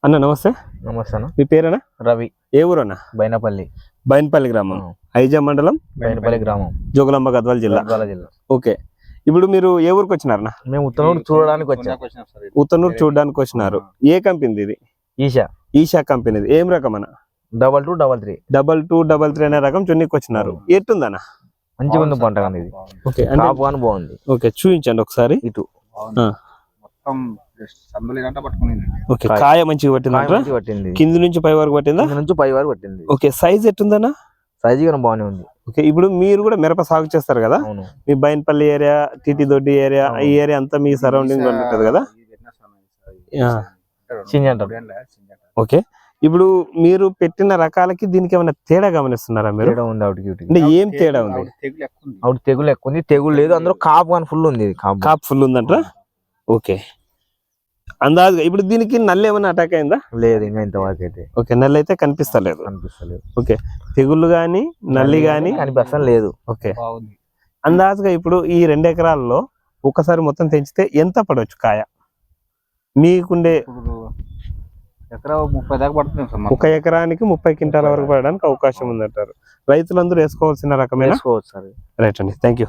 అన్న నమస్తే. నమస్తే అన్న. మీ పేరేనా? రవి. ఏ ఊరన్నా? బైనపల్లి గ్రామం, ఐజా మండలం, బైనపల్లి గ్రామం, జోగులాంబ గద్వాల జిల్లా. ఓకే, ఇప్పుడు మీరు ఏ ఊరికి వచ్చినారన్నా? మేము ఉత్తనూరు చూడడానికి వచ్చాం. ఉత్తనూరు చూడడానికి వచ్చినారు. ఏ కంపెనీ ఇది? ఈషా కంపెనీది. ఏం రకం అన్న? 2233. 2233 అనే రకం చున్నీకి వచ్చినారు. ఎట్టుందన్న? మంచిగా ఉంది పంట కానీ ఇది. ఓకే, బాగుంది. ఓకే, చూపించండి ఒకసారి. ఇటు ఓకే, కాయ మంచిగా పట్టింది. కింది నుంచి పై వరకు పట్టిందా? Okay, size ఎట్టుందన్నా? సైజ్ కూడా బాగానే ఉంది. ఓకే, ఇప్పుడు మీరు కూడా మిరప సాగు చేస్తారు కదా? మీ బైనపల్లి ఏరియా, టీటీ దొడ్డి ఏరియా, ఈ ఏరియా అంతా మీ సరౌండింగ్ లో ఉంటది కదా? ఓకే, ఇప్పుడు మీరు పెట్టిన రకాలకి దీనికి ఏమైనా తేడా గమనిస్తున్నారా మీరు? అంటే ఏం తేడా ఉంది? తెగులు ఎక్కువ ఉంది. తెగులు లేదు, అందులో కాపు కానీ ఫుల్ ఉంది. కాపు ఫుల్ ఉందంట. ఓకే, అందాజుగా ఇప్పుడు దీనికి నల్లి ఏమైనా అటాక్ అయిందా? లేదు, ఇంకా ఇంతవరకు అయితే. ఓకే, నల్లి అయితే కనిపిస్తలేదు. ఓకే, తెగుళ్ళు గాని నల్లి గాని లేదు. ఓకే, అందాజుగా ఇప్పుడు ఈ 2 ఎకరాల్లో ఒకసారి మొత్తం తెంచితే ఎంత పడవచ్చు కాయ మీకుండే? ఎకరా 30 దాకా పడుతుంది. ఒక ఎకరానికి 30 క్వింటాల వరకు పడడానికి అవకాశం ఉందంటారు. రైతులందరూ వేసుకోవాల్సిన రకమైన? వేసుకోవచ్చు సార్. రైట్ అండి, థ్యాంక్ యూ.